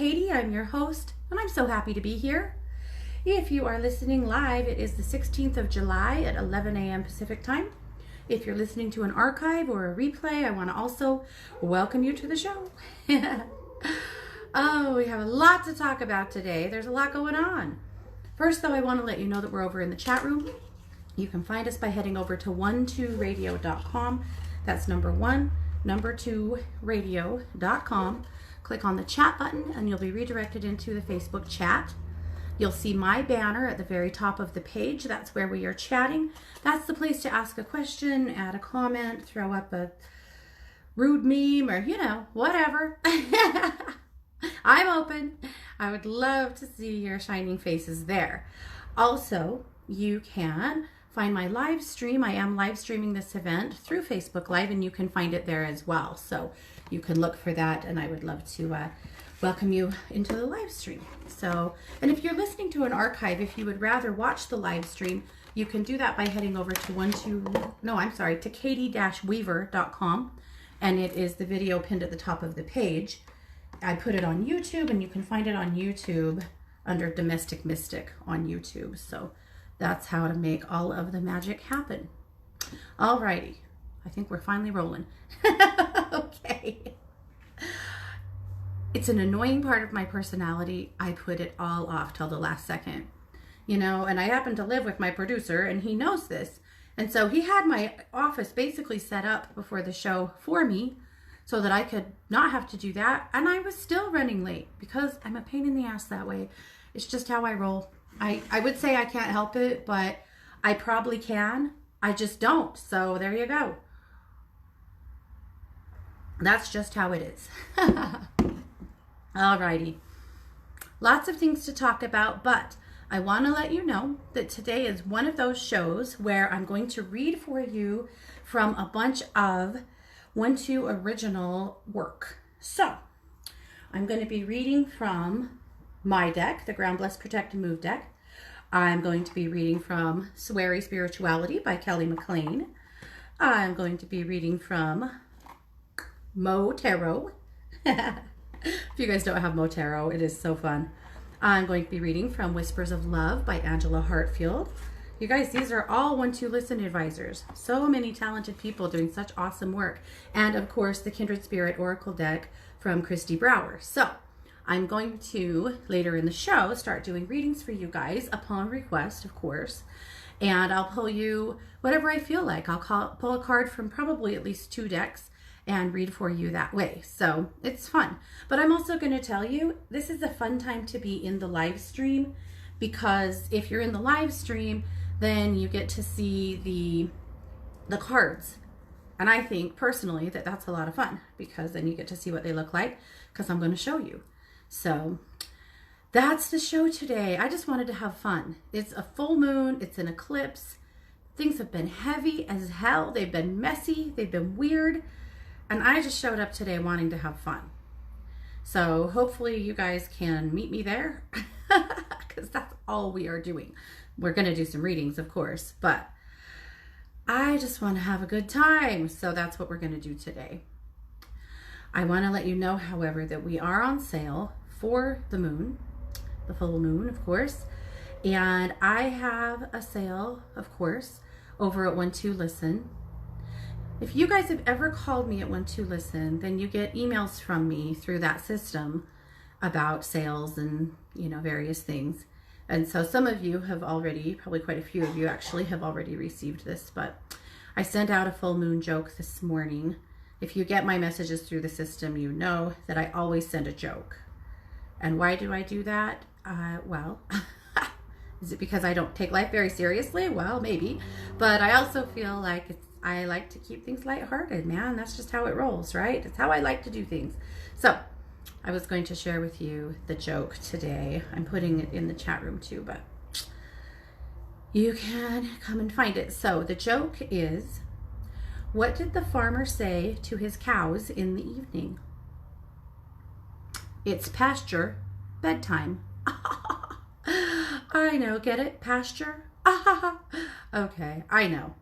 Katie. I'm your host, and I'm so happy to be here. If you are listening live, it is the 16th of July at 11 a.m. Pacific time. If you're listening to an archive or a replay, I want to also welcome you to the show. Oh, we have a lot to talk about today. There's a lot going on. First, though, I want to let you know that we're over in the chat room. You can find us by heading over to 12radio.com. That's number 2 radio.com. Click on the chat button and you'll be redirected into the Facebook chat. You'll see my banner at the very top of the page. That's where we are chatting. That's the place to ask a question, add a comment, throw up a rude meme, or whatever. I'm open. I would love to see your shining faces there. Also, you can find my live stream. I am live streaming this event through Facebook Live, and you can find it there as well. So you can look for that, and I would love to welcome you into the live stream. So, and if you're listening to an archive, if you would rather watch the live stream, you can do that by heading over to katie-weaver.com, and it is the video pinned at the top of the page. I put it on YouTube, and you can find it on YouTube under Domestic Mystic on YouTube. So that's how to make all of the magic happen. Alrighty, I think we're finally rolling. Okay. It's an annoying part of my personality. I put it all off till the last second, and I happen to live with my producer, and he knows this. And so he had my office basically set up before the show for me so that I could not have to do that. And I was still running late because I'm a pain in the ass that way. It's just how I roll. I would say I can't help it, but I probably can. I just don't. So there you go. That's just how it is. Alrighty. Lots of things to talk about, but I want to let you know that today is one of those shows where I'm going to read for you from a bunch of 1-2 original work. So I'm going to be reading from my deck, the Ground Bless Protect and Move deck. I'm going to be reading from Sweary Spirituality by Kelly McLean. I'm going to be reading from Mo Tarot. If you guys don't have Mo Tarot, it is so fun. I'm going to be reading from Whispers of Love by Angela Hartfield. You guys, these are all 1-2 Listen advisors. So many talented people doing such awesome work. And of course, the Kindred Spirit Oracle deck from Christy Brower. So I'm going to, later in the show, start doing readings for you guys upon request, of course. And I'll pull you whatever I feel like. I'll pull a card from probably at least 2 decks and read for you that way. So it's fun. But I'm also going to tell you, this is a fun time to be in the live stream, because if you're in the live stream, then you get to see the cards. And I think personally that that's a lot of fun, because then you get to see what they look like, because I'm going to show you. So that's the show today. I just wanted to have fun. It's a full moon. It's an eclipse. Things have been heavy as hell. They've been messy. They've been weird. And I just showed up today wanting to have fun. So hopefully you guys can meet me there, because that's all we are doing. We're going to do some readings, of course, but I just want to have a good time. So that's what we're going to do today. I want to let you know, however, that we are on sale for the moon, the full moon, of course. And I have a sale, of course, over at 1-2 Listen. If you guys have ever called me at 1-2 Listen, then you get emails from me through that system about sales and, various things. And so some of you have already, probably quite a few of you actually, have already received this, but I sent out a full moon joke this morning. If you get my messages through the system, you know that I always send a joke. And why do I do that? Well, is it because I don't take life very seriously? Well, maybe. But I also feel like I like to keep things lighthearted, man. That's just how it rolls, right? It's how I like to do things. So I was going to share with you the joke today. I'm putting it in the chat room too, but you can come and find it. So the joke is, what did the farmer say to his cows in the evening? It's pasture bedtime. I know, get it? Pasture? Okay, I know.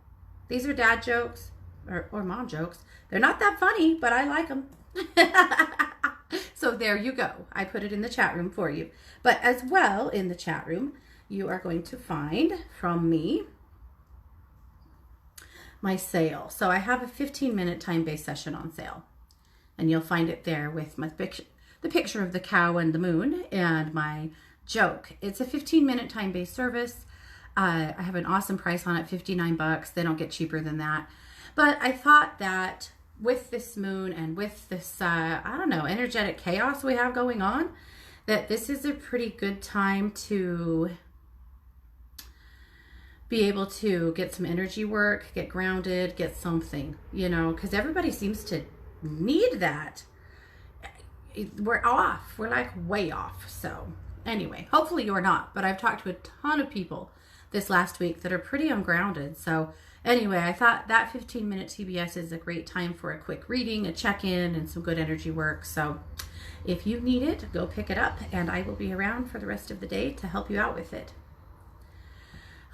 These are dad jokes or mom jokes. They're not that funny, but I like them. So there you go. I put it in the chat room for you. But as well in the chat room, you are going to find from me my sale. So I have a 15-minute time-based session on sale. And you'll find it there with my the picture of the cow and the moon and my joke. It's a 15-minute time-based service. I have an awesome price on it, $59. They don't get cheaper than that. But I thought that with this moon and with this, I don't know, energetic chaos we have going on, that this is a pretty good time to be able to get some energy work, get grounded, get something, you know, because everybody seems to need that. We're off. We're like way off. So anyway, hopefully you're not, but I've talked to a ton of people this last week that are pretty ungrounded. So anyway, I thought that 15-minute TBS is a great time for a quick reading, a check-in, and some good energy work. So if you need it, go pick it up, and I will be around for the rest of the day to help you out with it.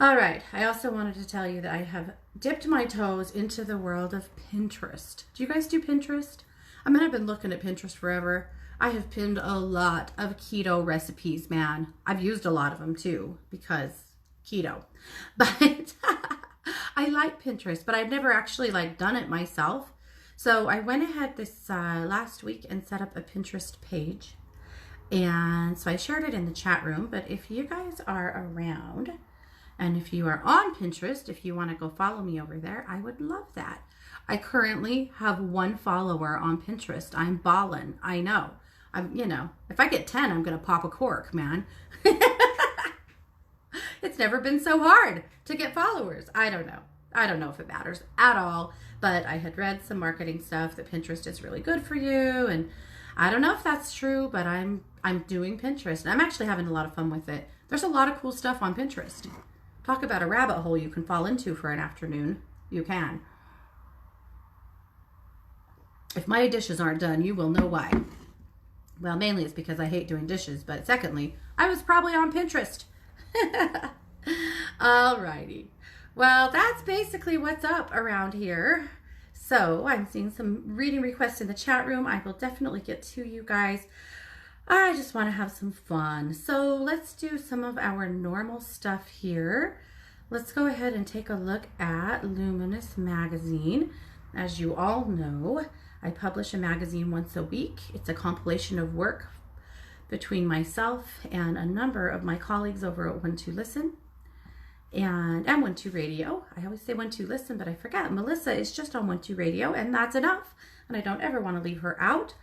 All right, I also wanted to tell you that I have dipped my toes into the world of Pinterest. Do you guys do Pinterest? I mean, I've been looking at Pinterest forever. I have pinned a lot of keto recipes, man. I've used a lot of them too, because keto. But I like Pinterest, but I've never actually like done it myself. So I went ahead this last week and set up a Pinterest page. And so I shared it in the chat room, but if you guys are around, and if you are on Pinterest, if you want to go follow me over there, I would love that. I currently have 1 follower on Pinterest. I'm ballin'. I know. You know, if I get 10, I'm going to pop a cork, man. It's never been so hard to get followers. I don't know. I don't know if it matters at all, but I had read some marketing stuff that Pinterest is really good for you. And I don't know if that's true, but I'm doing Pinterest and I'm actually having a lot of fun with it. There's a lot of cool stuff on Pinterest. Talk about a rabbit hole you can fall into for an afternoon. You can. If my dishes aren't done, you will know why. Well, mainly it's because I hate doing dishes, but secondly, I was probably on Pinterest. Alrighty. Well, that's basically what's up around here. So I'm seeing some reading requests in the chat room. I will definitely get to you guys. I just want to have some fun. So let's do some of our normal stuff here. Let's go ahead and take a look at Luminous Magazine. As you all know, I publish a magazine once a week. It's a compilation of work between myself and a number of my colleagues over at 12 Listen and 12 Radio. I always say 12 Listen, but I forget. Melissa is just on 12 Radio, and that's enough. And I don't ever want to leave her out.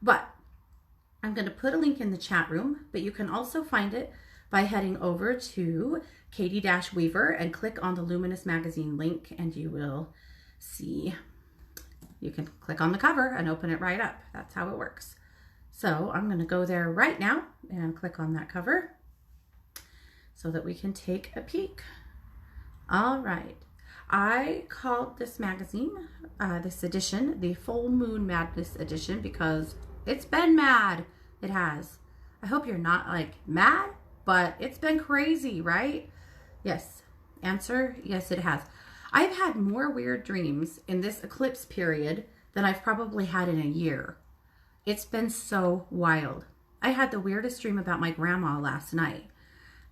But I'm going to put a link in the chat room, but you can also find it by heading over to Katie-Weaver and click on the Luminous Magazine link, and you will see. You can click on the cover and open it right up. That's how it works. So I'm going to go there right now and click on that cover so that we can take a peek. All right. I called this magazine, this edition, the Full Moon Madness edition, because it's been mad. It has. I hope you're not like mad, but it's been crazy, right? Yes. Answer, yes, it has. I've had more weird dreams in this eclipse period than I've probably had in a year. It's been so wild. I had the weirdest dream about my grandma last night.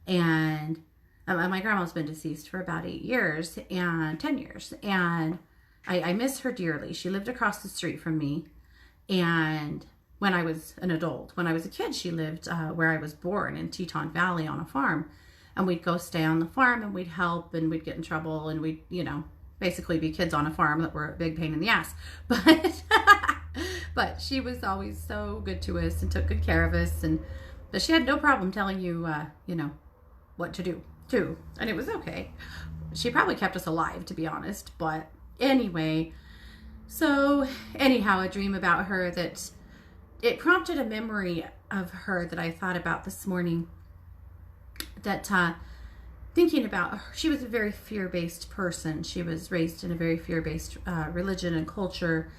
And my grandma's been deceased for about 8 years and 10 years. And I miss her dearly. She lived across the street from me. And when I was an adult, when I was a kid, she lived where I was born in Teton Valley on a farm. And we'd go stay on the farm and we'd help and we'd get in trouble and we'd, you know, basically be kids on a farm that were a big pain in the ass. But she was always so good to us and took good care of us. But she had no problem telling you, you know, what to do too. And it was okay. She probably kept us alive, to be honest. But anyway, so anyhow, a dream about her that it prompted a memory of her that I thought about this morning. That thinking about her, she was a very fear-based person. She was raised in a very fear-based religion and culture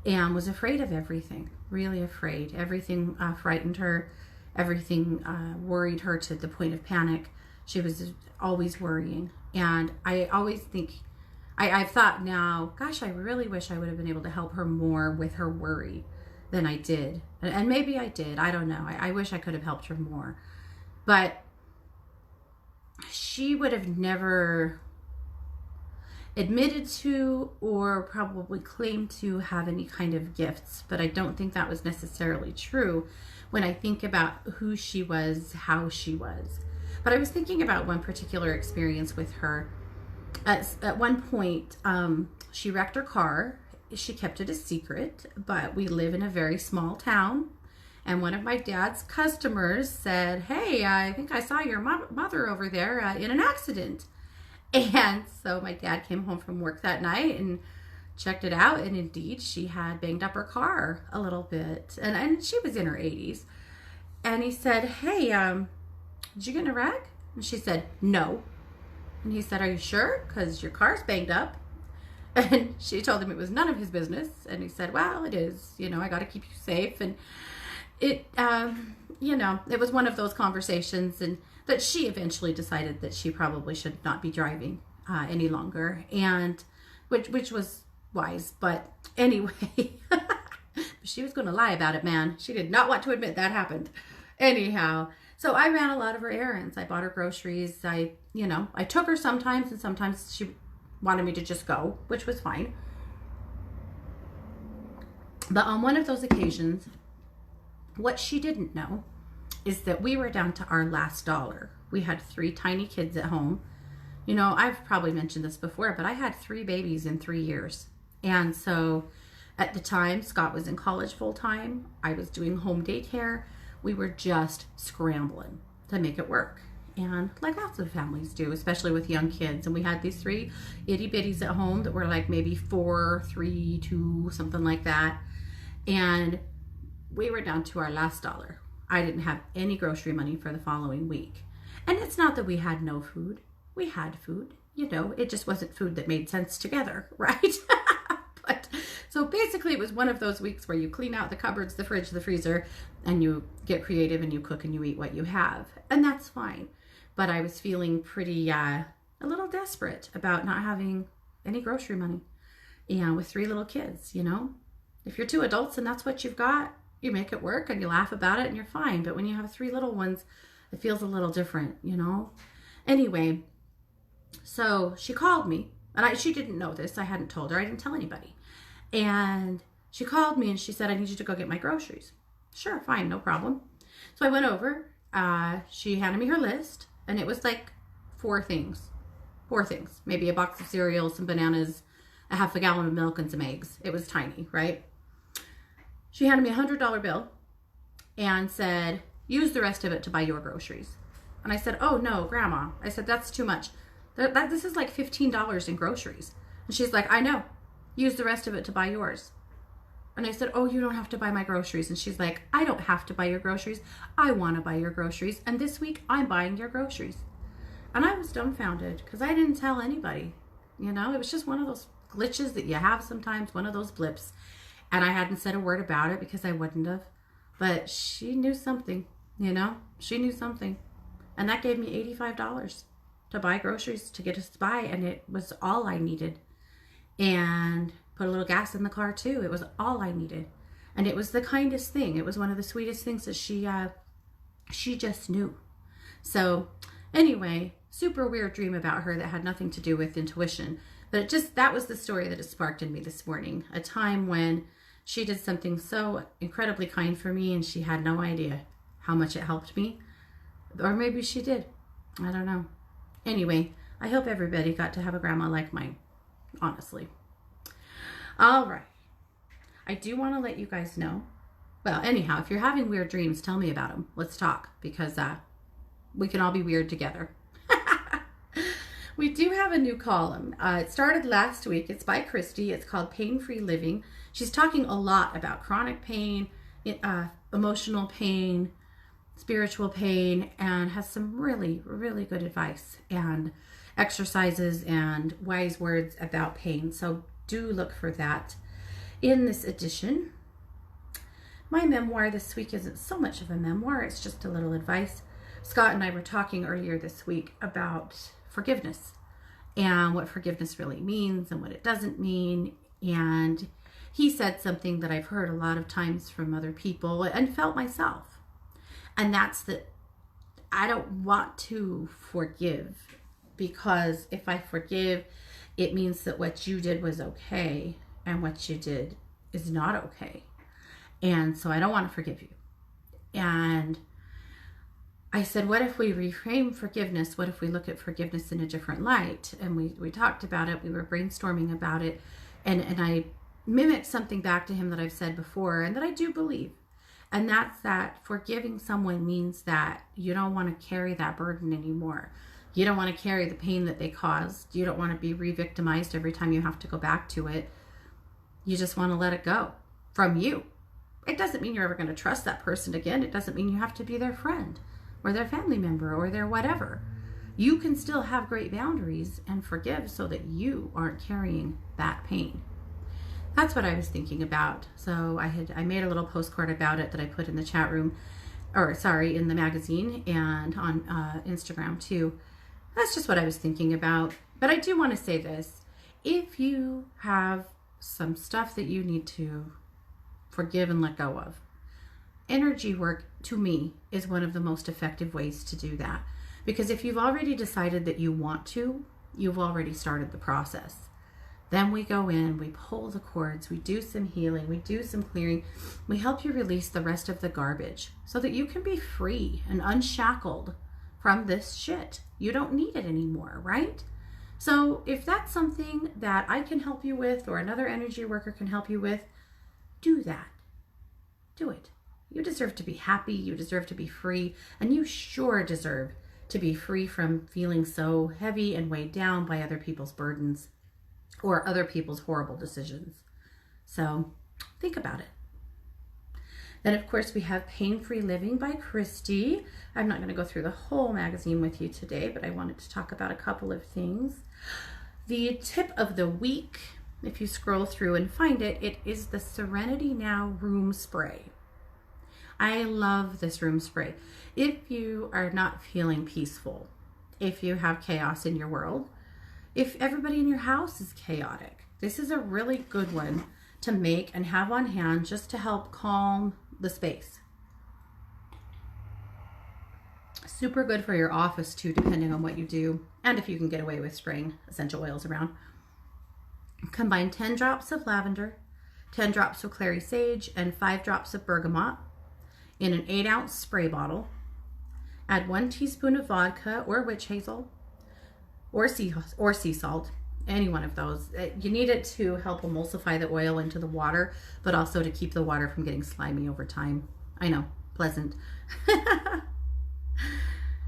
and was afraid of everything, really afraid. Everything frightened her. Everything worried her to the point of panic. She was always worrying. And I always think, I've thought now, gosh, I really wish I would have been able to help her more with her worry. than I did. And maybe I did. I don't know. I wish I could have helped her more. But she would have never admitted to or probably claimed to have any kind of gifts. But I don't think that was necessarily true when I think about who she was, how she was. But I was thinking about one particular experience with her. At one point, she wrecked her car. She kept it a secret, but we live in a very small town. And one of my dad's customers said, "Hey, I think I saw your mother over there in an accident." And so my dad came home from work that night and checked it out. And indeed, she had banged up her car a little bit. And she was in her 80s. And he said, "Hey, did you get in a wreck?" And she said, "No." And he said, "Are you sure? Because your car's banged up." And she told him it was none of his business. And he said, "Well, it is. I got to keep you safe." And it was one of those conversations, and that she eventually decided that she probably should not be driving any longer, and which was wise. But anyway, she was going to lie about it, man. She did not want to admit that happened. Anyhow, so I ran a lot of her errands. I bought her groceries. I took her sometimes, and sometimes she wanted me to just go, which was fine. But on one of those occasions, what she didn't know is that we were down to our last dollar. We had 3 tiny kids at home. I've probably mentioned this before, but I had 3 babies in 3 years. And so at the time, Scott was in college full time. I was doing home daycare. We were just scrambling to make it work. And like lots of families do, especially with young kids. And we had these 3 itty bitties at home that were like maybe 4, 3, 2, something like that. And we were down to our last dollar. I didn't have any grocery money for the following week. And it's not that we had no food. We had food. It just wasn't food that made sense together, right? But so basically it was one of those weeks where you clean out the cupboards, the fridge, the freezer, and you get creative and you cook and you eat what you have. And that's fine. But I was feeling pretty, a little desperate about not having any grocery money. With 3 little kids, If you're 2 adults and that's what you've got, you make it work and you laugh about it and you're fine. But when you have 3 little ones, it feels a little different, Anyway, so she called me, and she didn't know this. I hadn't told her. I didn't tell anybody. And she called me and she said, "I need you to go get my groceries." Sure, fine, no problem. So I went over. She handed me her list, and it was like 4 things. 4 things. Maybe a box of cereal, some bananas, a half a gallon of milk, and some eggs. It was tiny, right? She handed me a $100 bill and said, "Use the rest of it to buy your groceries." And I said, "Oh no, Grandma." I said, "That's too much. This is like $15 in groceries." And she's like, "I know. Use the rest of it to buy yours." And I said, "Oh, you don't have to buy my groceries." And she's like, "I don't have to buy your groceries. I want to buy your groceries. And this week I'm buying your groceries." And I was dumbfounded because I didn't tell anybody. It was just one of those glitches that you have sometimes, one of those blips. And I hadn't said a word about it because I wouldn't have. But she knew something, She knew something. And that gave me $85 to buy groceries to get us by. And it was all I needed. And put a little gas in the car too. It was all I needed. And it was the kindest thing. It was one of the sweetest things that she just knew. So anyway, super weird dream about her that had nothing to do with intuition. But that was the story that it sparked in me this morning. A time when she did something so incredibly kind for me and she had no idea how much it helped me. Or maybe she did. I don't know. Anyway, I hope everybody got to have a grandma like mine. Honestly. All right. I do want to let you guys know. Well, anyhow, if you're having weird dreams, tell me about them. Let's talk because we can all be weird together. We do have a new column. It started last week. It's by Christy. It's called Pain-Free Living. She's talking a lot about chronic pain, emotional pain, spiritual pain, and has some really, really good advice and exercises and wise words about pain. So do look for that in this edition. My memoir this week isn't so much of a memoir. It's just a little advice. Scott and I were talking earlier this week about forgiveness and what forgiveness really means and what it doesn't mean. And he said something that I've heard a lot of times from other people and felt myself. And that's that I don't want to forgive, because if I forgive, it means that what you did was okay and what you did is not okay. And so I don't want to forgive you. And I said, what if we reframe forgiveness? What if we look at forgiveness in a different light? And we talked about it. We were brainstorming about it. And I mimicked something back to him that I've said before and that I do believe. And that's that forgiving someone means that you don't want to carry that burden anymore. You don't want to carry the pain that they caused. You don't want to be re-victimized every time you have to go back to it. You just want to let it go from you. It doesn't mean you're ever going to trust that person again. It doesn't mean you have to be their friend or their family member or their whatever. You can still have great boundaries and forgive so that you aren't carrying that pain. That's what I was thinking about. So I made a little postcard about it that I put in the chat room, in the magazine and on Instagram too. That's just what I was thinking about. But I do want to say this. If you have some stuff that you need to forgive and let go of, energy work, to me, is one of the most effective ways to do that. Because if you've already decided that you want to, you've already started the process. Then we go in, we pull the cords, we do some healing, we do some clearing. We help you release the rest of the garbage so that you can be free and unshackled from this shit. You don't need it anymore, right? So if that's something that I can help you with or another energy worker can help you with, do that. Do it. You deserve to be happy. You deserve to be free. And you sure deserve to be free from feeling so heavy and weighed down by other people's burdens or other people's horrible decisions. So think about it. Then, of course, we have Pain-Free Living by Christy. I'm not going to go through the whole magazine with you today, but I wanted to talk about a couple of things. The tip of the week, if you scroll through and find it, it is the Serenity Now Room Spray. I love this room spray. If you are not feeling peaceful, if you have chaos in your world, if everybody in your house is chaotic, this is a really good one to make and have on hand just to help calm the space. Super good for your office too, depending on what you do, and if you can get away with spraying essential oils around. Combine 10 drops of lavender, 10 drops of clary sage, and 5 drops of bergamot in an 8-ounce spray bottle. Add 1 teaspoon of vodka or witch hazel or sea salt, any one of those. You need it to help emulsify the oil into the water, but also to keep the water from getting slimy over time. I know, pleasant.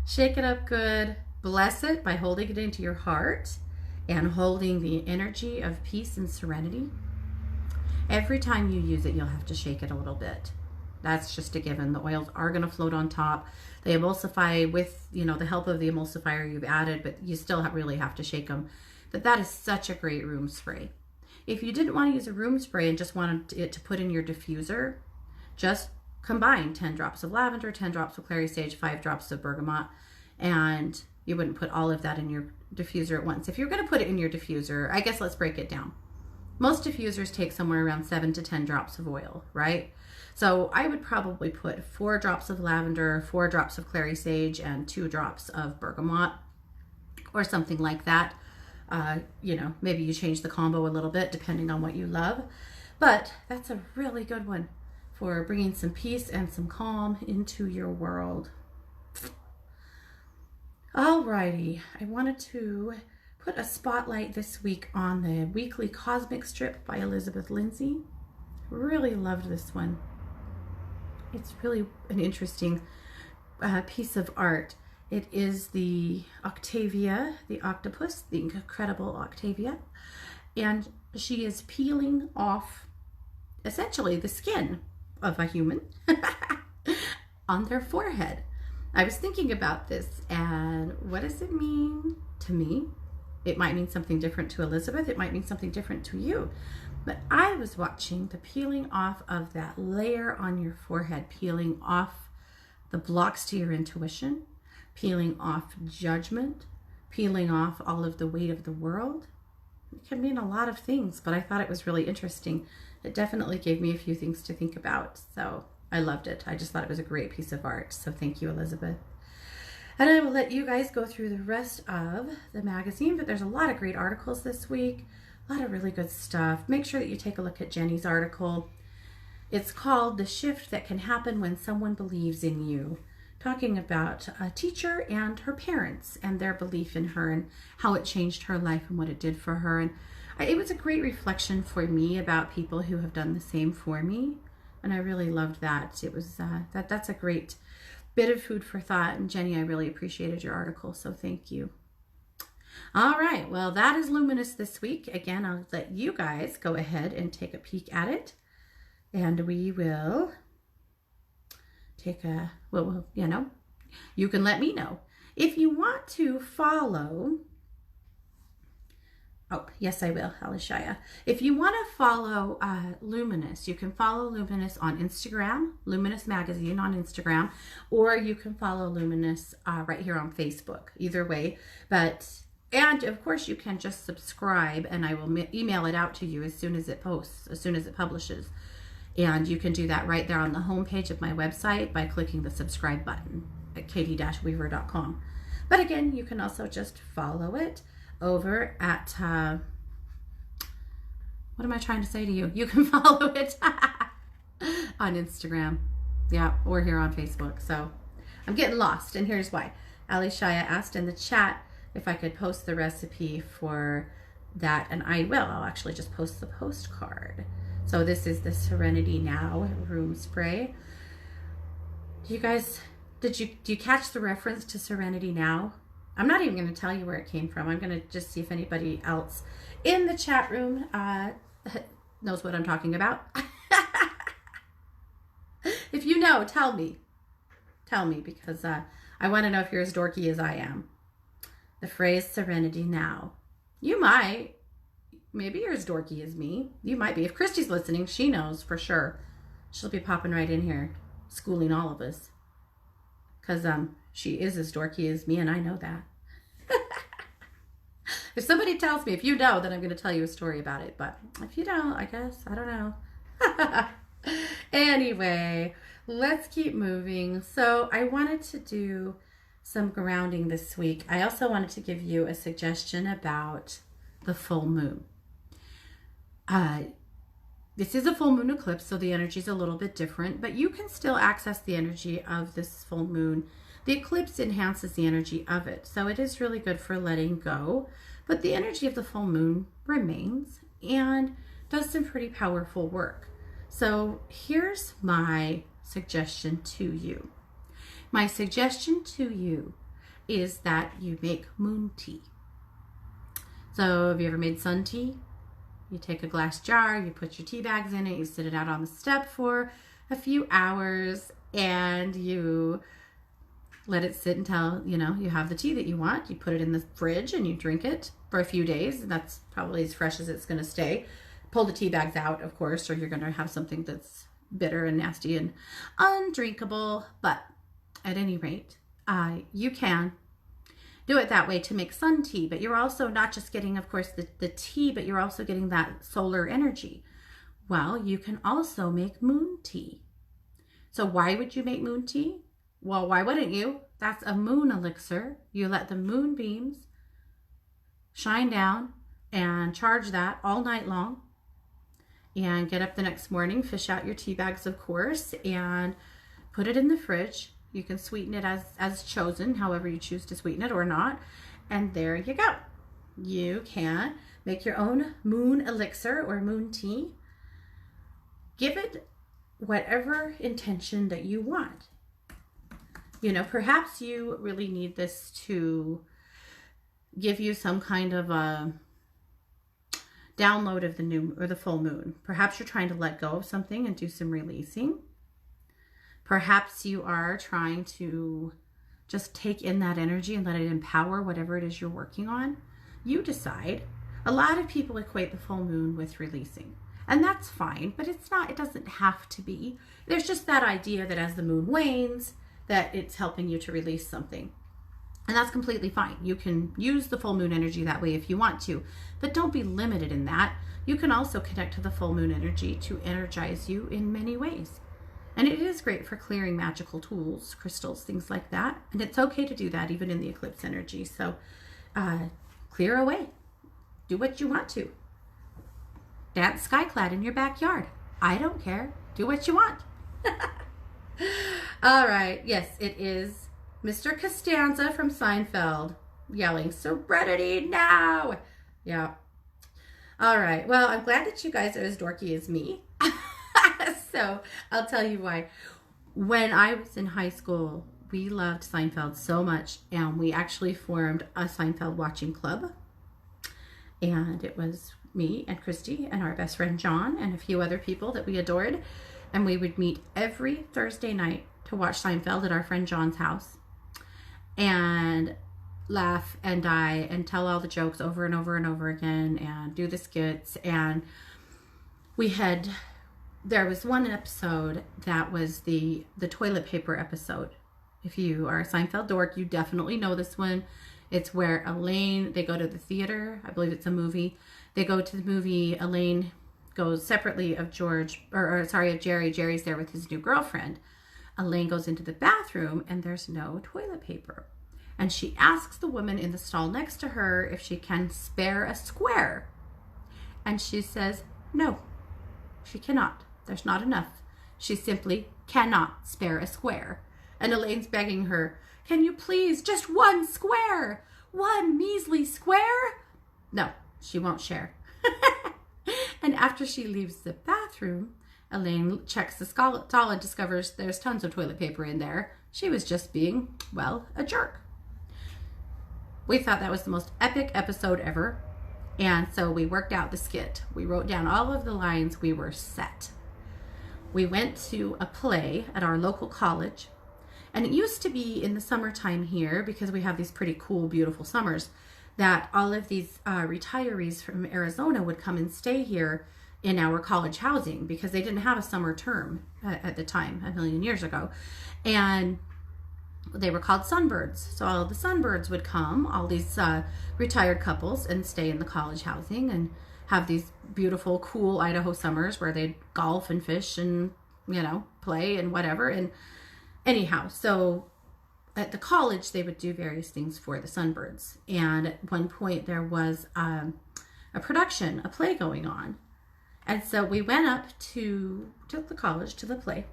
Shake it up good. Bless it by holding it into your heart and holding the energy of peace and serenity. Every time you use it, you'll have to shake it a little bit. That's just a given. The oils are going to float on top. They emulsify with, the help of the emulsifier you've added, but you still really have to shake them. But that is such a great room spray. If you didn't want to use a room spray and just wanted it to put in your diffuser, just combine 10 drops of lavender, 10 drops of clary sage, 5 drops of bergamot, and you wouldn't put all of that in your diffuser at once. If you're going to put it in your diffuser, I guess let's break it down. Most diffusers take somewhere around 7 to 10 drops of oil, right? So I would probably put 4 drops of lavender, 4 drops of clary sage, and 2 drops of bergamot, or something like that. Maybe you change the combo a little bit depending on what you love. But that's a really good one for bringing some peace and some calm into your world. Alrighty, I wanted to put a spotlight this week on the weekly Cosmic Strip by Elizabeth Lindsay. Really loved this one. It's really an interesting piece of art. It is the Octavia, the octopus, the incredible Octavia, and she is peeling off essentially the skin of a human on their forehead. I was thinking about this, and what does it mean to me? It might mean something different to Elizabeth. It might mean something different to you. But I was watching the peeling off of that layer on your forehead, peeling off the blocks to your intuition, peeling off judgment, peeling off all of the weight of the world. It can mean a lot of things, but I thought it was really interesting it definitely gave me a few things to think about. So I loved it. I just thought it was a great piece of art. So thank you, Elizabeth. And I will let you guys go through the rest of the magazine, but there's a lot of great articles this week, a lot of really good stuff. Make sure that you take a look at Jenny's article. It's called The Shift That Can Happen When Someone Believes in You, talking about a teacher and her parents and their belief in her and how it changed her life and what it did for her. And it was a great reflection for me about people who have done the same for me. And I really loved that. It was that's a great bit of food for thought. And Jenny, I really appreciated your article, so thank you. All right, well, that is Luminous this week. Again, I'll let you guys go ahead and take a peek at it. And we will take a, well, you can let me know. If you want to follow, oh, yes, I will, Alishaya. If you want to follow Luminous, you can follow Luminous on Instagram, Luminous Magazine on Instagram, or you can follow Luminous right here on Facebook, either way. And of course, you can just subscribe, and I will email it out to you as soon as it posts, as soon as it publishes. And you can do that right there on the homepage of my website by clicking the subscribe button at katie-weaver.com. But again, you can also just follow it over at, what am I trying to say to you? You can follow it on Instagram, yeah, or here on Facebook. So I'm getting lost, and here's why. Ali Shaya asked in the chat if I could post the recipe for that, and I will. I'll actually just post the postcard. So this is the Serenity Now room spray. You guys, do you catch the reference to Serenity Now? I'm not even going to tell you where it came from. I'm going to just see if anybody else in the chat room knows what I'm talking about. If you know, tell me. Tell me, because I want to know if you're as dorky as I am. The phrase Serenity Now. You might. Maybe you're as dorky as me. You might be. If Christy's listening, she knows for sure. She'll be popping right in here, schooling all of us. Because she is as dorky as me, and I know that. If somebody tells me, if you know, then I'm going to tell you a story about it. But if you don't, I guess, I don't know. Anyway, let's keep moving. So I wanted to do some grounding this week. I also wanted to give you a suggestion about the full moon. This is a full moon eclipse, so the energy is a little bit different, but you can still access the energy of this full moon. The eclipse enhances the energy of it, so it is really good for letting go, but the energy of the full moon remains and does some pretty powerful work. So here's my suggestion to you. My suggestion to you is that you make moon tea. So have you ever made sun tea? You take a glass jar, you put your tea bags in it, you sit it out on the step for a few hours, and you let it sit until, you have the tea that you want. You put it in the fridge and you drink it for a few days, and that's probably as fresh as it's going to stay. Pull the tea bags out, of course, or you're going to have something that's bitter and nasty and undrinkable. But at any rate, you can do it that way to make sun tea, but you're also not just getting, of course, the tea, but you're also getting that solar energy. Well, you can also make moon tea. So why would you make moon tea? Well, why wouldn't you? That's a moon elixir. You let the moonbeams shine down and charge that all night long, and get up the next morning, fish out your tea bags, of course, and put it in the fridge. You can sweeten it as chosen, however you choose to sweeten it or not. And there you go. You can make your own moon elixir or moon tea. Give it whatever intention that you want. Perhaps you really need this to give you some kind of a download of the new or the full moon. Perhaps you're trying to let go of something and do some releasing. Perhaps you are trying to just take in that energy and let it empower whatever it is you're working on. You decide. A lot of people equate the full moon with releasing, and that's fine, but it's not. It doesn't have to be. There's just that idea that as the moon wanes, that it's helping you to release something. And that's completely fine. You can use the full moon energy that way if you want to, but don't be limited in that. You can also connect to the full moon energy to energize you in many ways. And it is great for clearing magical tools, crystals, things like that. And it's okay to do that even in the eclipse energy. So clear away. Do what you want to. Dance skyclad in your backyard. I don't care. Do what you want. All right. Yes, it is Mr. Costanza from Seinfeld yelling, "Serenity now!" Yeah. All right. Well, I'm glad that you guys are as dorky as me. So I'll tell you why. When I was in high school, we loved Seinfeld so much, and we actually formed a Seinfeld watching club. And it was me and Christy and our best friend John and a few other people that we adored. And we would meet every Thursday night to watch Seinfeld at our friend John's house and laugh and die and tell all the jokes over and over and over again and do the skits. And there was one episode that was the toilet paper episode. If you are a Seinfeld dork, you definitely know this one. It's where Elaine, they go to the theater. I believe it's a movie. They go to the movie. Elaine goes separately of Jerry. Jerry's there with his new girlfriend. Elaine goes into the bathroom and there's no toilet paper. And she asks the woman in the stall next to her if she can spare a square. And she says, no, she cannot. There's not enough. She simply cannot spare a square. And Elaine's begging her, can you please, just one square? One measly square? No, she won't share. And after she leaves the bathroom, Elaine checks the stall and discovers there's tons of toilet paper in there. She was just being, well, a jerk. We thought that was the most epic episode ever. And so we worked out the skit. We wrote down all of the lines. We were set. We went to a play at our local college. And it used to be in the summertime here, because we have these pretty cool, beautiful summers, that all of these retirees from Arizona would come and stay here in our college housing because they didn't have a summer term at the time, a million years ago. And they were called sunbirds. So all of the sunbirds would come, all these retired couples, and stay in the college housing and have these beautiful, cool Idaho summers where they'd golf and fish and, play and whatever. And anyhow, so at the college, they would do various things for the sunbirds. And at one point, there was a production, a play going on. And so we went up to the college, to the play.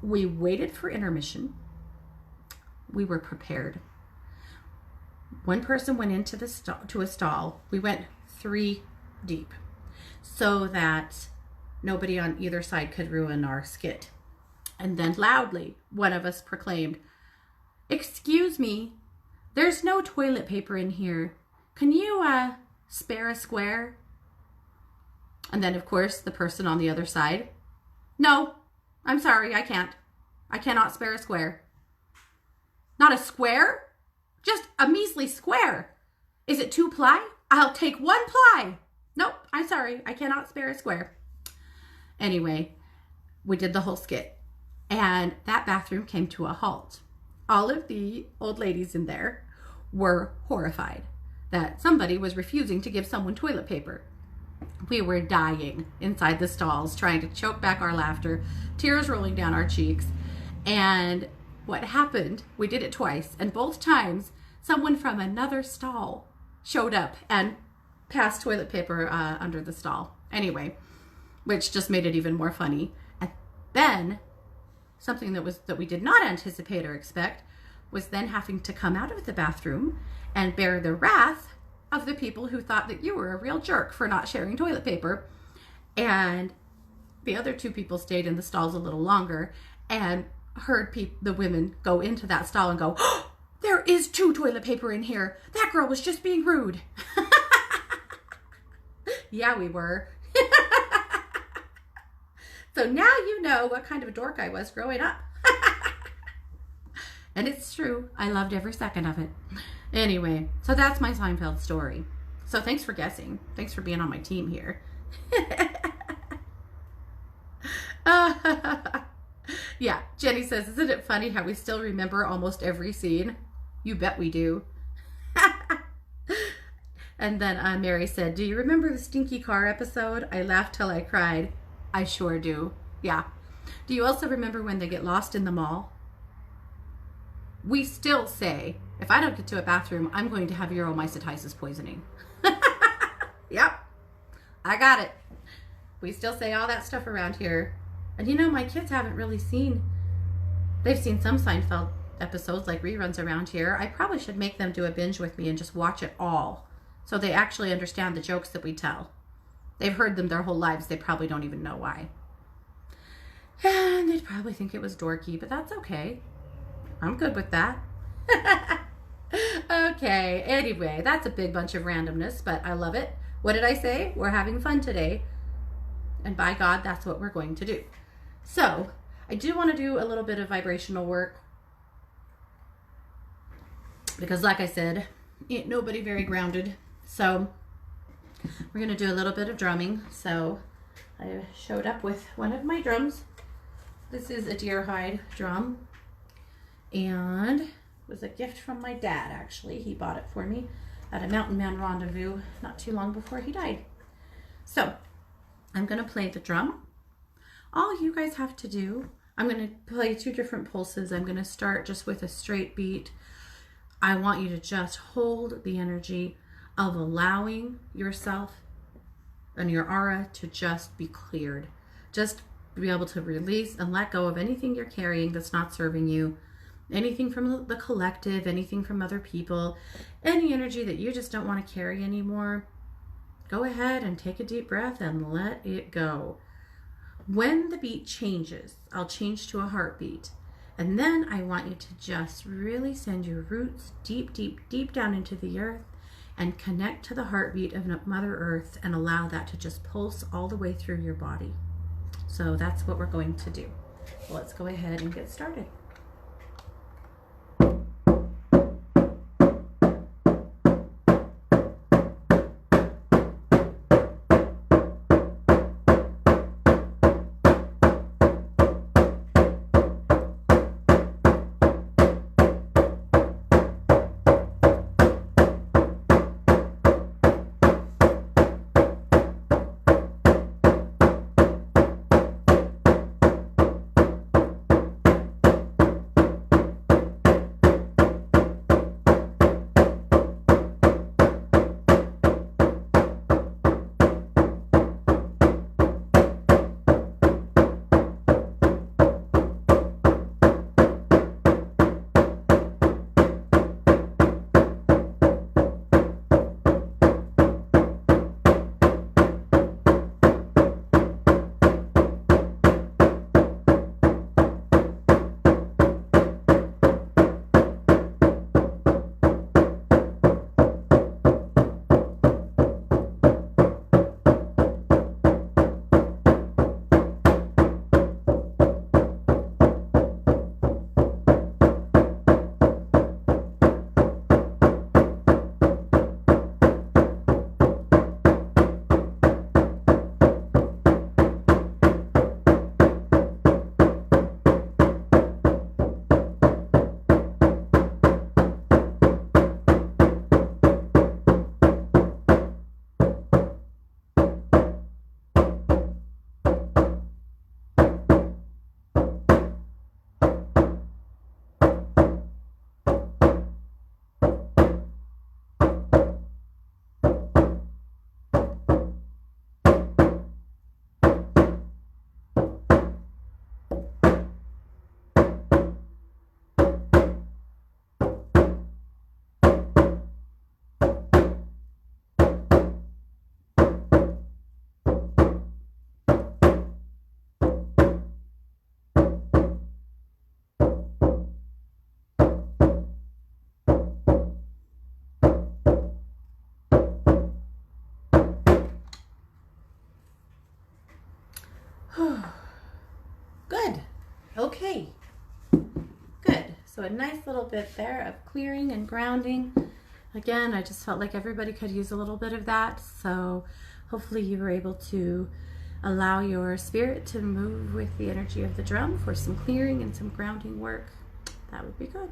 We waited for intermission. We were prepared. One person went into to a stall. We went 3 deep so that nobody on either side could ruin our skit. And then loudly, one of us proclaimed, "Excuse me, there's no toilet paper in here. Can you spare a square?" And then, of course, the person on the other side, "No, I'm sorry, I can't. I cannot spare a square." "Not a square? Just a measly square. Is it 2 ply? I'll take 1 ply. Nope, I'm sorry, I cannot spare a square." Anyway, we did the whole skit. And that bathroom came to a halt. All of the old ladies in there were horrified that somebody was refusing to give someone toilet paper. We were dying inside the stalls, trying to choke back our laughter, tears rolling down our cheeks. And what happened, we did it twice, and both times someone from another stall showed up and passed toilet paper under the stall. Anyway, which just made it even more funny. And then something that we did not anticipate or expect was then having to come out of the bathroom and bear the wrath of the people who thought that you were a real jerk for not sharing toilet paper. And the other 2 people stayed in the stalls a little longer and heard the women go into that stall and go, "Oh, there is 2 toilet paper in here. That girl was just being rude." Yeah, we were. So now you know what kind of a dork I was growing up. And it's true. I loved every second of it. Anyway, so that's my Seinfeld story. So thanks for guessing. Thanks for being on my team here. Yeah, Jenny says, "Isn't it funny how we still remember almost every scene?" You bet we do. And then Mary said, do you remember the stinky car episode? I laughed till I cried. I sure do. Yeah. Do you also remember when they get lost in the mall? We still say, if I don't get to a bathroom, I'm going to have uromycetitis poisoning. Yep. I got it. We still say all that stuff around here. And you know, my kids haven't really they've seen some Seinfeld episodes like reruns around here. I probably should make them do a binge with me and just watch it all so they actually understand the jokes that we tell. They've heard them their whole lives. They probably don't even know why. And they'd probably think it was dorky, but that's okay. I'm good with that. Okay, anyway, that's a big bunch of randomness, but I love it. What did I say? We're having fun today. And by God, that's what we're going to do. So, I do want to do a little bit of vibrational work. Because like I said, ain't nobody very grounded. So, we're going to do a little bit of drumming. So, I showed up with one of my drums. This is a deer hide drum. And it was a gift from my dad, actually. He bought it for me at a Mountain Man rendezvous not too long before he died. So, I'm going to play the drum. All you guys have to do, I'm going to play 2 different pulses. I'm going to start just with a straight beat. I want you to just hold the energy of allowing yourself and your aura to just be cleared. Just be able to release and let go of anything you're carrying that's not serving you. Anything from the collective, anything from other people, any energy that you just don't want to carry anymore. Go ahead and take a deep breath and let it go. When the beat changes, I'll change to a heartbeat. And then I want you to just really send your roots deep, deep, deep down into the earth and connect to the heartbeat of Mother Earth and allow that to just pulse all the way through your body. So that's what we're going to do. So let's go ahead and get started. Good. Okay. Good. So a nice little bit there of clearing and grounding. Again, I just felt like everybody could use a little bit of that. So hopefully you were able to allow your spirit to move with the energy of the drum for some clearing and some grounding work. That would be good.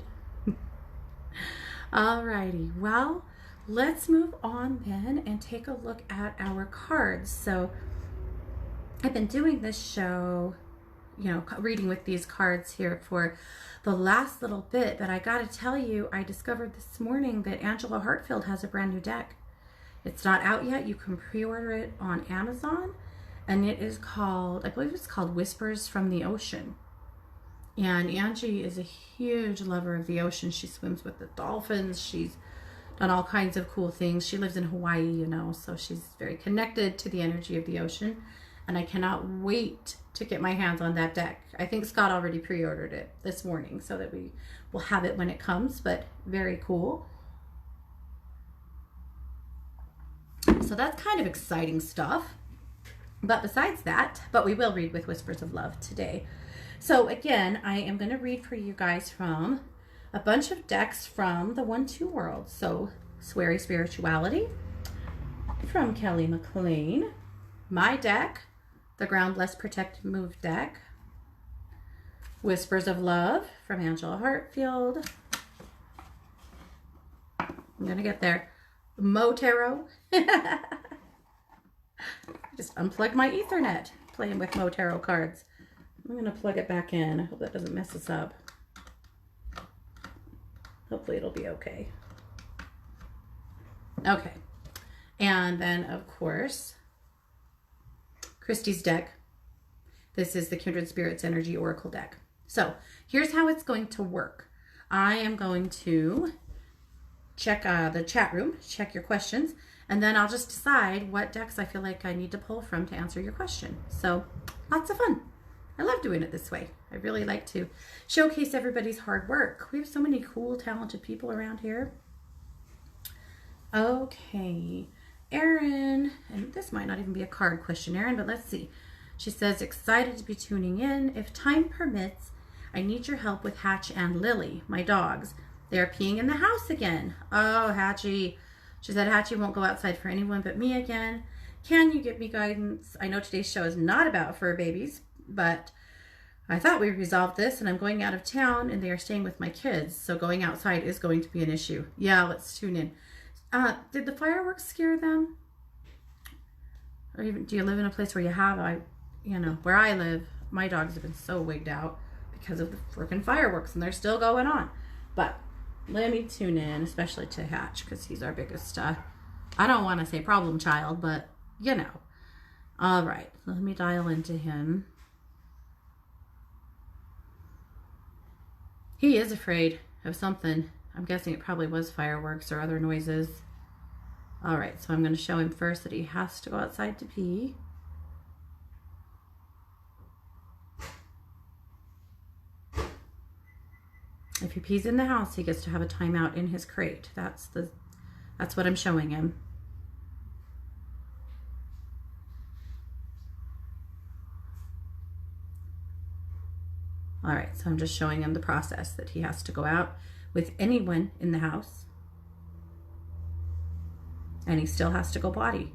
Alrighty, well, let's move on then and take a look at our cards. So I've been doing this show, reading with these cards here for the last little bit, but I gotta tell you, I discovered this morning that Angela Hartfield has a brand new deck. It's not out yet. You can pre-order it on Amazon, and it is called, I believe it's called Whispers from the Ocean. And Angie is a huge lover of the ocean. She swims with the dolphins. She's done all kinds of cool things. She lives in Hawaii, so she's very connected to the energy of the ocean. And I cannot wait to get my hands on that deck. I think Scott already pre-ordered it this morning so that we will have it when it comes, but very cool. So that's kind of exciting stuff. But besides that, we will read with Whispers of Love today. So again, I am going to read for you guys from a bunch of decks from the 1-2 world. So Sweary Spirituality from Kelly McLean, my deck, the Groundless Protect Move deck, Whispers of Love from Angela Hartfield. I'm going to get there. Mo Tarot. Just unplugged my Ethernet playing with Mo Tarot cards. I'm going to plug it back in. I hope that doesn't mess us up. Hopefully it'll be okay. Okay. And then, of course, Christy's deck. This is the Kindred Spirits Energy Oracle deck. So here's how it's going to work. I am going to check the chat room, check your questions, and then I'll just decide what decks I feel like I need to pull from to answer your question. So lots of fun. I love doing it this way. I really like to showcase everybody's hard work. We have so many cool, talented people around here. Okay, Erin, and this might not even be a card question, Erin, but let's see. She says, excited to be tuning in. If time permits, I need your help with Hatch and Lily, my dogs. They're peeing in the house again. Oh, Hatchie. She said Hatchie won't go outside for anyone but me again. Can you give me guidance? I know today's show is not about fur babies, but I thought we resolved this, and I'm going out of town and they are staying with my kids, so going outside is going to be an issue. Yeah, let's tune in. Did the fireworks scare them? Or even, do you live in a place where you have, where I live, my dogs have been so wigged out because of the freaking fireworks, and they're still going on. But let me tune in, especially to Hatch, because he's our biggest, I don't want to say problem child, but All right, let me dial into him. He is afraid of something. I'm guessing it probably was fireworks or other noises. All right, so I'm going to show him first that he has to go outside to pee. If he pees in the house, he gets to have a timeout in his crate. That's what I'm showing him. All right, so I'm just showing him the process that he has to go out with anyone in the house, and he still has to go potty.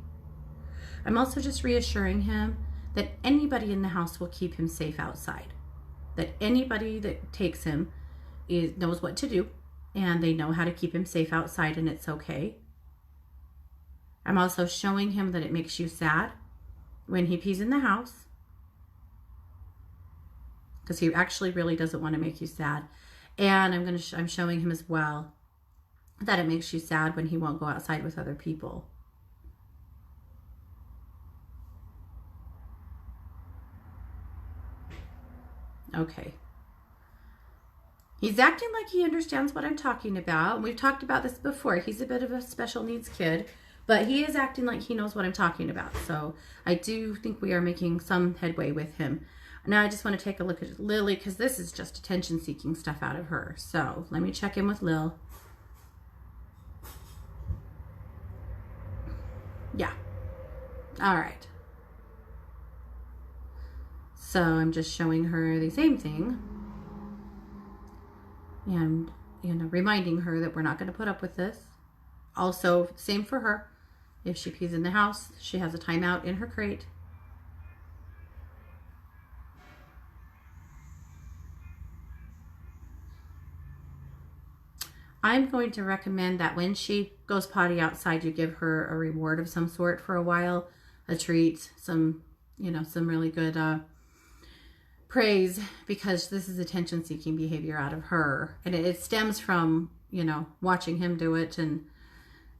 I'm also just reassuring him that anybody in the house will keep him safe outside, that anybody that takes him knows what to do, and they know how to keep him safe outside, and it's okay. I'm also showing him that it makes you sad when he pees in the house, because he actually really doesn't want to make you sad. And I'm showing him as well that it makes you sad when he won't go outside with other people. Okay. He's acting like he understands what I'm talking about. We've talked about this before. He's a bit of a special needs kid, but he is acting like he knows what I'm talking about. So I do think we are making some headway with him. Now I just want to take a look at Lily, because this is just attention-seeking stuff out of her. So let me check in with Lil. Yeah. All right. So I'm just showing her the same thing. And, reminding her that we're not going to put up with this. Also, same for her. If she pees in the house, she has a timeout in her crate. I'm going to recommend that when she goes potty outside, you give her a reward of some sort for a while, a treat, some, some really good praise, because this is attention-seeking behavior out of her. And it stems from, watching him do it. And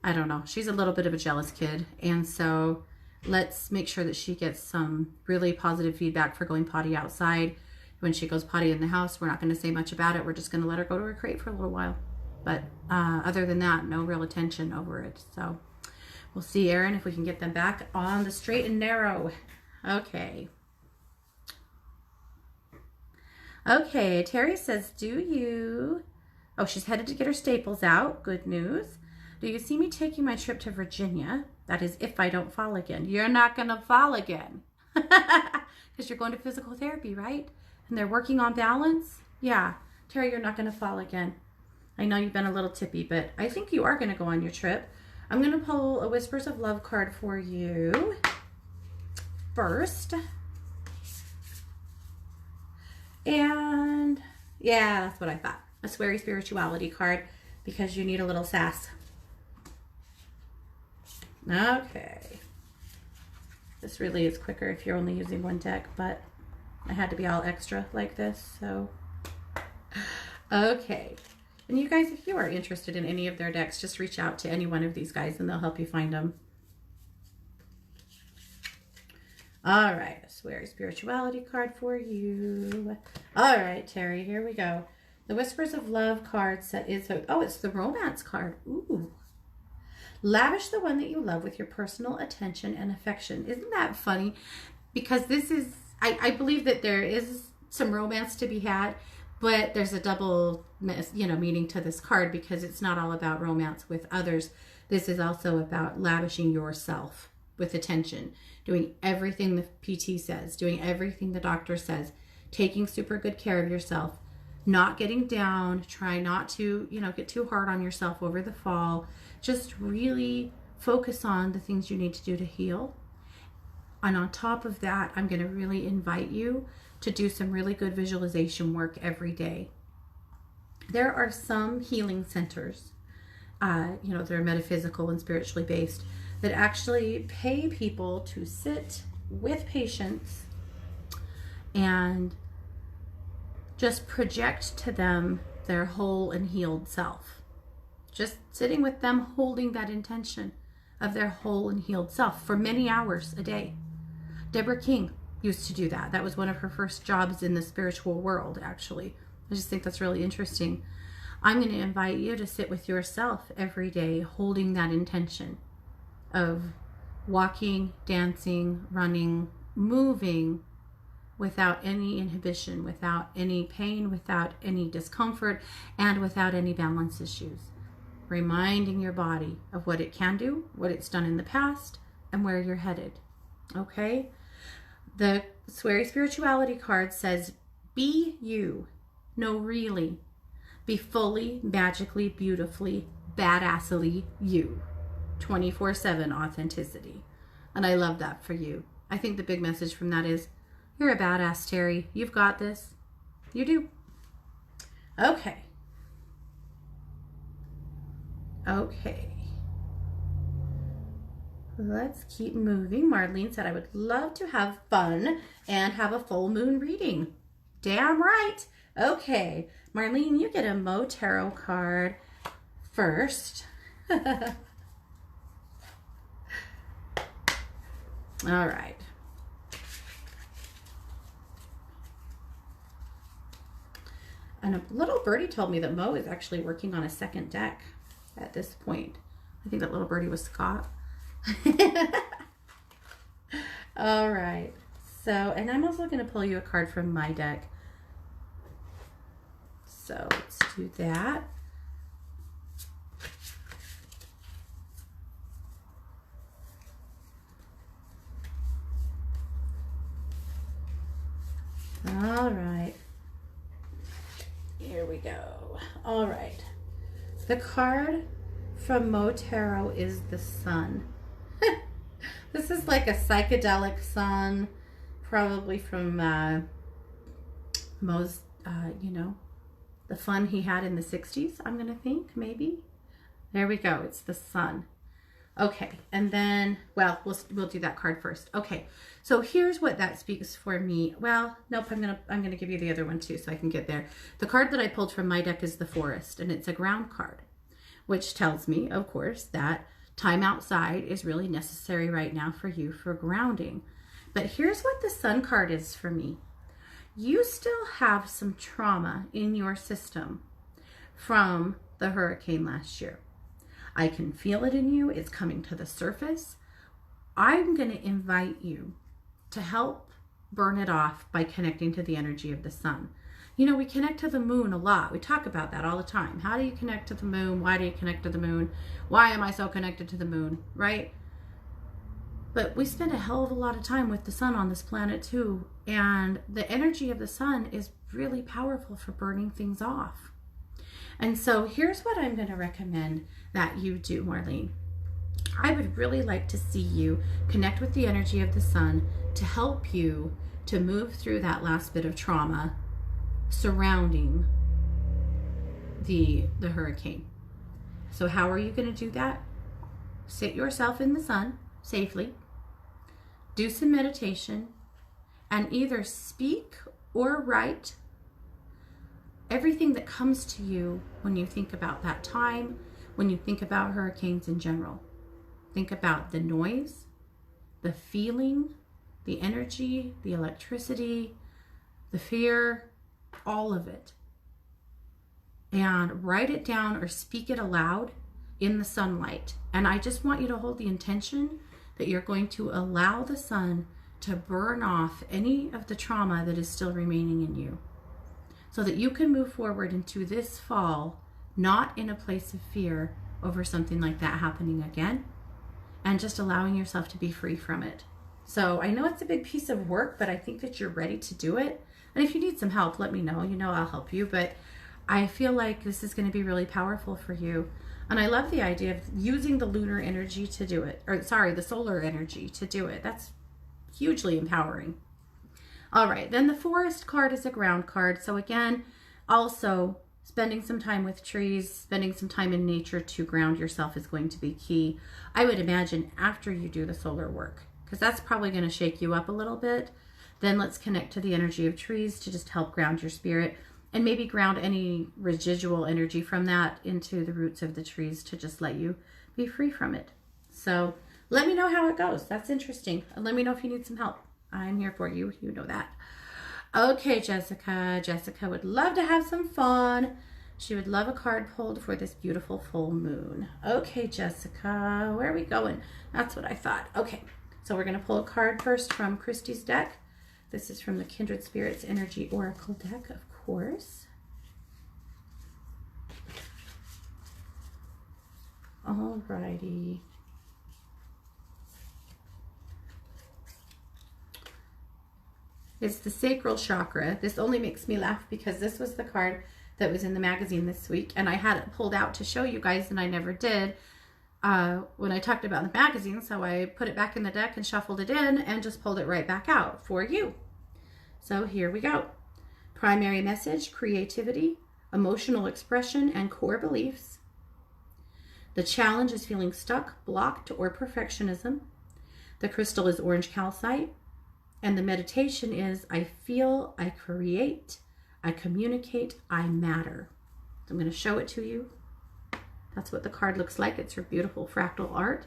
I don't know, she's a little bit of a jealous kid. And so let's make sure that she gets some really positive feedback for going potty outside. When she goes potty in the house, we're not going to say much about it. We're just going to let her go to her crate for a little while. But other than that, no real attention over it. So we'll see, Aaron, if we can get them back on the straight and narrow. Okay. Okay, Terry says, oh, she's headed to get her staples out. Good news. Do you see me taking my trip to Virginia? That is if I don't fall again. You're not going to fall again. Because you're going to physical therapy, right? And they're working on balance? Yeah. Terry, you're not going to fall again. I know you've been a little tippy, but I think you are going to go on your trip. I'm going to pull a Whispers of Love card for you first. And yeah, that's what I thought. A Sweary Spirituality card, because you need a little sass. Okay. This really is quicker if you're only using one deck, but I had to be all extra like this, so. Okay. And you guys, if you are interested in any of their decks, just reach out to any one of these guys and they'll help you find them. All right, a Sweary Spirituality card for you. All right, Terry, here we go. The Whispers of Love card set is, oh, it's the romance card. Ooh. Lavish the one that you love with your personal attention and affection. Isn't that funny? Because this is, I believe that there is some romance to be had, but there's a double, meaning to this card, because it's not all about romance with others. This is also about lavishing yourself with attention, doing everything the PT says, doing everything the doctor says, taking super good care of yourself, not getting down, try not to, get too hard on yourself over the fall. Just really focus on the things you need to do to heal. And on top of that, I'm going to really invite you to do some really good visualization work every day. There are some healing centers, that are metaphysical and spiritually based, that actually pay people to sit with patients and just project to them their whole and healed self. Just sitting with them, holding that intention of their whole and healed self for many hours a day. Deborah King used to do that. That was one of her first jobs in the spiritual world, actually. I just think that's really interesting. I'm going to invite you to sit with yourself every day, holding that intention of walking, dancing, running, moving without any inhibition, without any pain, without any discomfort, and without any balance issues. Reminding your body of what it can do, what it's done in the past, and where you're headed. Okay? The Sweary Spirituality card says, be you. No, really. Be fully, magically, beautifully, badassily you. 24/7 authenticity. And I love that for you. I think the big message from that is, you're a badass, Terry. You've got this. You do. Okay. Okay. Let's keep moving. Marlene said, I would love to have fun and have a full moon reading. Damn right. Okay. Marlene, you get a Mo Tarot card first. All right. And a little birdie told me that Mo is actually working on a second deck at this point. I think that little birdie was Scott. All right. So, and I'm also going to pull you a card from my deck. So let's do that. All right. Here we go. All right. The card from Mo Tarot is the Sun. This is like a psychedelic sun, probably from Mo's, the fun he had in the 60s, I'm going to think, maybe. There we go. It's the sun. Okay, and then, well, we'll do that card first. Okay, so here's what that speaks for me. Well, nope, I'm gonna give you the other one too, so I can get there. The card that I pulled from my deck is the Forest, and it's a ground card, which tells me, of course, that time outside is really necessary right now for you for grounding. But here's what the Sun card is for me. You still have some trauma in your system from the hurricane last year. I can feel it in you. It's coming to the surface. I'm going to invite you to help burn it off by connecting to the energy of the sun. You know, we connect to the moon a lot. We talk about that all the time. How do you connect to the moon? Why do you connect to the moon? Why am I so connected to the moon, right? But we spend a hell of a lot of time with the sun on this planet too. And the energy of the sun is really powerful for burning things off. And so here's what I'm going to recommend that you do, Marlene. I would really like to see you connect with the energy of the sun to help you to move through that last bit of trauma surrounding the hurricane. So how are you going to do that? Sit yourself in the sun safely, do some meditation, and either speak or write everything that comes to you when you think about that time, when you think about hurricanes in general. Think about the noise, the feeling, the energy, the electricity, the fear, all of it. And write it down or speak it aloud in the sunlight. And I just want you to hold the intention that you're going to allow the sun to burn off any of the trauma that is still remaining in you, so that you can move forward into this fall, not in a place of fear over something like that happening again, and just allowing yourself to be free from it. So I know it's a big piece of work, but I think that you're ready to do it. And if you need some help, let me know. You know I'll help you, but I feel like this is going to be really powerful for you. And I love the idea of using the lunar energy to do it, or sorry, the solar energy to do it. That's hugely empowering. All right, then the Forest card is a ground card. So again, also spending some time with trees, spending some time in nature to ground yourself is going to be key. I would imagine after you do the solar work, because that's probably going to shake you up a little bit. Then let's connect to the energy of trees to just help ground your spirit, and maybe ground any residual energy from that into the roots of the trees to just let you be free from it. So let me know how it goes. That's interesting. And let me know if you need some help. I'm here for you. You know that. Okay, Jessica. Jessica would love to have some fun. She would love a card pulled for this beautiful full moon. Okay, Jessica, where are we going? That's what I thought. Okay, so we're going to pull a card first from Christy's deck. This is from the Kindred Spirits Energy Oracle deck, of course. Alrighty. It's the sacral chakra. This only makes me laugh because this was the card that was in the magazine this week, and I had it pulled out to show you guys, and I never did when I talked about the magazine. So I put it back in the deck and shuffled it in and just pulled it right back out for you. So here we go. Primary message: creativity, emotional expression, and core beliefs. The challenge is feeling stuck, blocked, or perfectionism. The crystal is orange calcite. And the meditation is: I feel, I create, I communicate, I matter. So I'm going to show it to you. That's what the card looks like. It's her beautiful fractal art.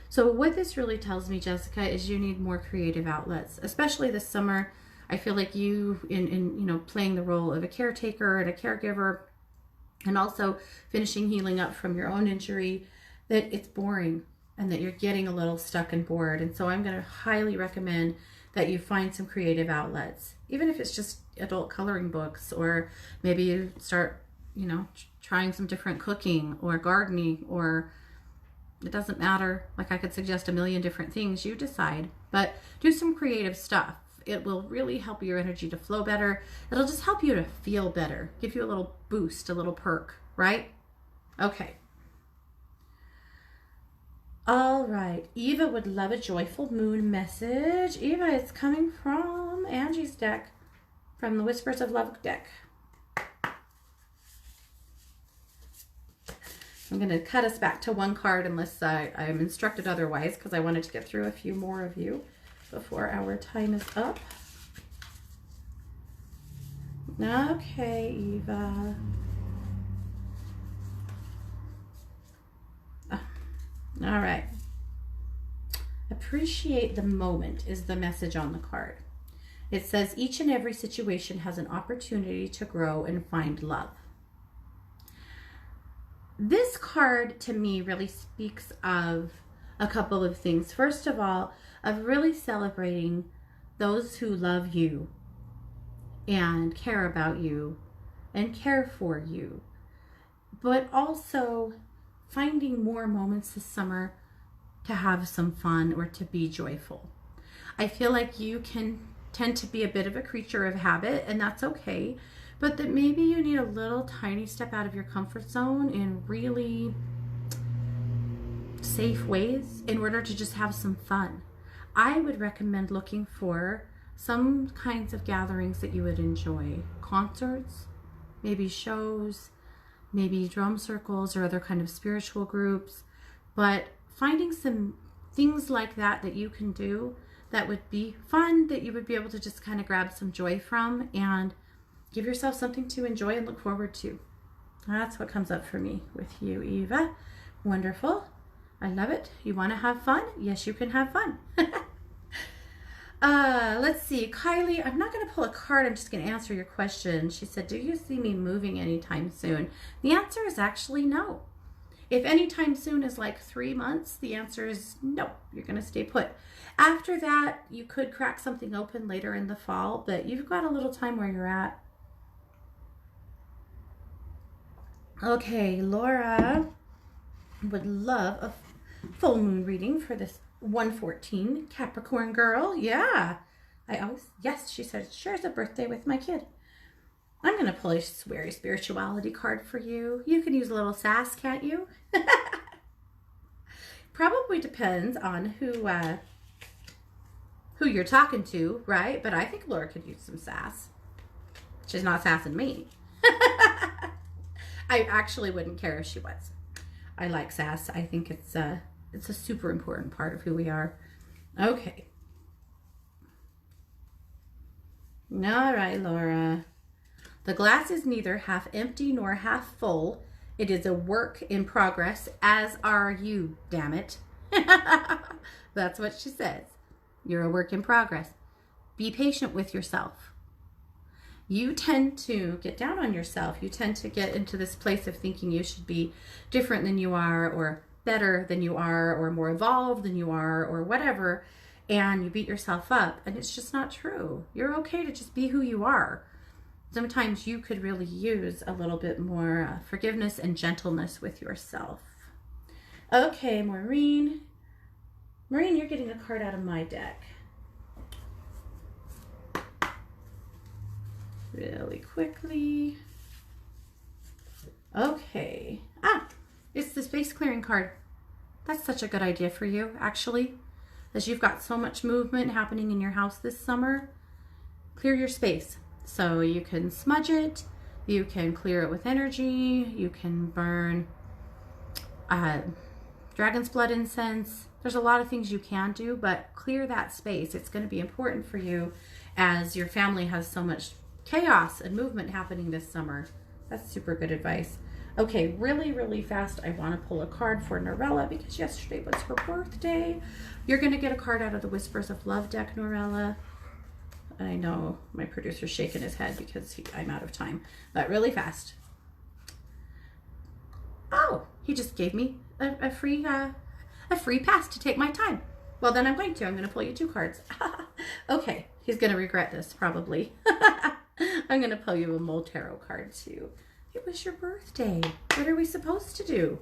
So what this really tells me, Jessica, is you need more creative outlets, especially this summer. I feel like you, in playing the role of a caretaker and a caregiver, and also finishing healing up from your own injury, that it's boring and that you're getting a little stuck and bored. And so I'm going to highly recommend that you find some creative outlets, even if it's just adult coloring books, or maybe you start, trying some different cooking or gardening, or it doesn't matter. Like, I could suggest a million different things, you decide, but do some creative stuff. It will really help your energy to flow better. It'll just help you to feel better, give you a little boost, a little perk, right? Okay. All right, Eva would love a joyful moon message. Eva, it's coming from Angie's deck, from the Whispers of Love deck. I'm going to cut us back to one card unless I am instructed otherwise, because I wanted to get through a few more of you before our time is up. Okay, Eva. All right. Appreciate the moment is the message on the card. It says each and every situation has an opportunity to grow and find love. This card to me really speaks of a couple of things. First of all, of really celebrating those who love you and care about you and care for you, but also finding more moments this summer to have some fun or to be joyful. I feel like you can tend to be a bit of a creature of habit, and that's okay, but that maybe you need a little tiny step out of your comfort zone in really safe ways in order to just have some fun. I would recommend looking for some kinds of gatherings that you would enjoy. Concerts, maybe shows, maybe drum circles or other kind of spiritual groups, but finding some things like that that you can do that would be fun, that you would be able to just kind of grab some joy from and give yourself something to enjoy and look forward to. That's what comes up for me with you, Eva. Wonderful. I love it. You want to have fun? Yes, you can have fun. Let's see. Kylie, I'm not going to pull a card. I'm just going to answer your question. She said, do you see me moving anytime soon? The answer is actually no. If anytime soon is like 3 months, the answer is no. You're going to stay put. After that, you could crack something open later in the fall, but you've got a little time where you're at. Okay, Laura would love a full moon reading for this 114 Capricorn girl. Yeah. Yes, she said, shares a birthday with my kid. I'm going to pull a very spirituality card for you. You can use a little sass, can't you? Probably depends on who you're talking to, right? But I think Laura could use some sass. She's not sassing me. I actually wouldn't care if she was. I like sass. I think it's a super important part of who we are. Okay. All right, Laura. The glass is neither half empty nor half full. It is a work in progress, as are you, damn it. That's what she says. You're a work in progress. Be patient with yourself. You tend to get down on yourself. You tend to get into this place of thinking you should be different than you are, or better than you are, or more evolved than you are, or whatever, and you beat yourself up, and it's just not true. You're okay to just be who you are. Sometimes you could really use a little bit more forgiveness and gentleness with yourself. Okay, Maureen. Maureen, you're getting a card out of my deck. Really quickly. Okay. It's the space clearing card. That's such a good idea for you, actually. As you've got so much movement happening in your house this summer, clear your space. So you can smudge it, you can clear it with energy, you can burn dragon's blood incense. There's a lot of things you can do, but clear that space. It's going to be important for you as your family has so much chaos and movement happening this summer. That's super good advice. Okay, really, really fast, I want to pull a card for Norella because yesterday was her birthday. You're going to get a card out of the Whispers of Love deck, Norella. I know my producer's shaking his head because I'm out of time, but really fast. Oh, he just gave me a free pass to take my time. Well, then I'm going to pull you 2 cards. Okay, he's going to regret this probably. I'm going to pull you a Mole Tarot card too. It was your birthday. What are we supposed to do?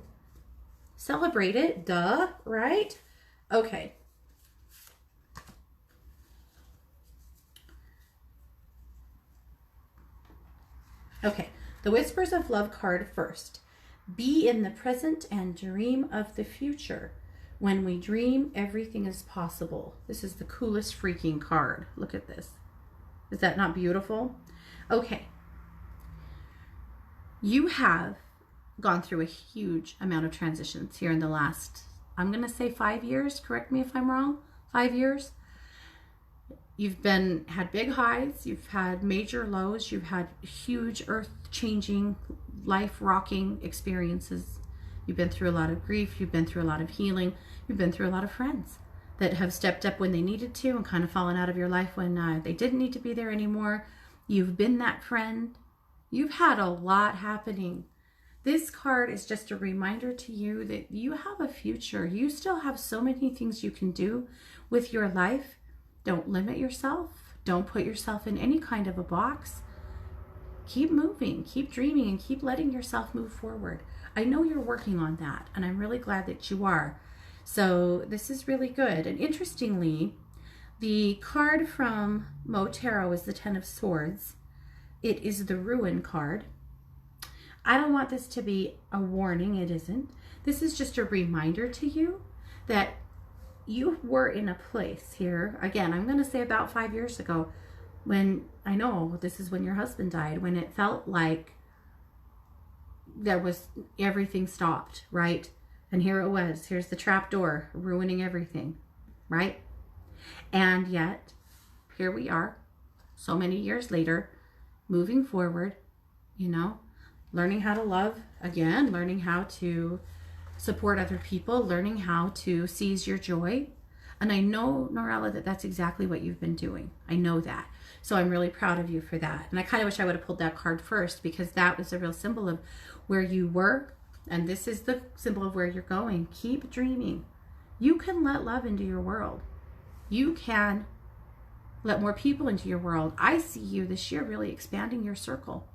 Celebrate it, duh, right? Okay. Okay, the Whispers of Love card first. Be in the present and dream of the future. When we dream, everything is possible. This is the coolest freaking card. Look at this. Is that not beautiful? Okay. You have gone through a huge amount of transitions here in the last, I'm going to say 5 years. Correct me if I'm wrong. 5 years. You've had big highs. You've had major lows. You've had huge earth-changing, life-rocking experiences. You've been through a lot of grief. You've been through a lot of healing. You've been through a lot of friends that have stepped up when they needed to and kind of fallen out of your life when they didn't need to be there anymore. You've been that friend. You've had a lot happening. This card is just a reminder to you that you have a future. You still have so many things you can do with your life. Don't limit yourself. Don't put yourself in any kind of a box. Keep moving, keep dreaming, and keep letting yourself move forward. I know you're working on that, and I'm really glad that you are. So this is really good. And interestingly, the card from Mo Tarot is the Ten of Swords. It is the Ruin card. I don't want this to be a warning. It isn't. This is just a reminder to you that you were in a place here. Again, I'm going to say about 5 years ago, when I know this is when your husband died, when it felt like everything stopped, right? And here it was. Here's the trap door ruining everything, right? And yet, here we are, so many years later, moving forward, learning how to love again, learning how to support other people, learning how to seize your joy. And I know, Norella, that that's exactly what you've been doing. I know that. So I'm really proud of you for that. And I kind of wish I would have pulled that card first, because that was a real symbol of where you were. And this is the symbol of where you're going. Keep dreaming. You can let love into your world. You can let more people into your world. I see you this year really expanding your circle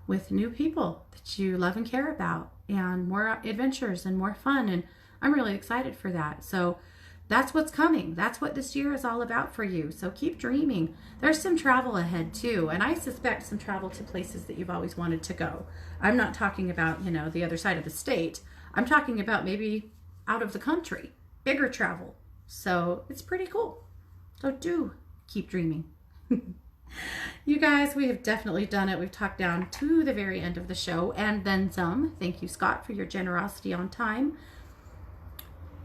with new people that you love and care about, and more adventures and more fun. And I'm really excited for that. So that's what's coming. That's what this year is all about for you. So keep dreaming. There's some travel ahead too. And I suspect some travel to places that you've always wanted to go. I'm not talking about, the other side of the state. I'm talking about maybe out of the country, bigger travel. So it's pretty cool. So do keep dreaming. You guys, we have definitely done it. We've talked down to the very end of the show and then some. Thank you, Scott, for your generosity on time.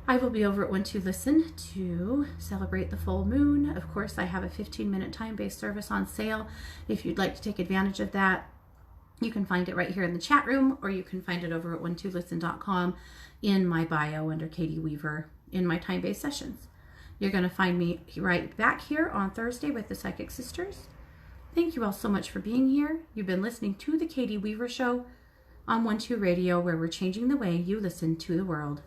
I will be over at 12Listen to celebrate the full moon. Of course, I have a 15-minute time-based service on sale. If you'd like to take advantage of that, you can find it right here in the chat room, or you can find it over at 12listen.com in my bio under Katie Weaver in my time-based sessions. You're going to find me right back here on Thursday with the Psychic Sisters. Thank you all so much for being here. You've been listening to The Katie Weaver Show on 12 Radio, where we're changing the way you listen to the world.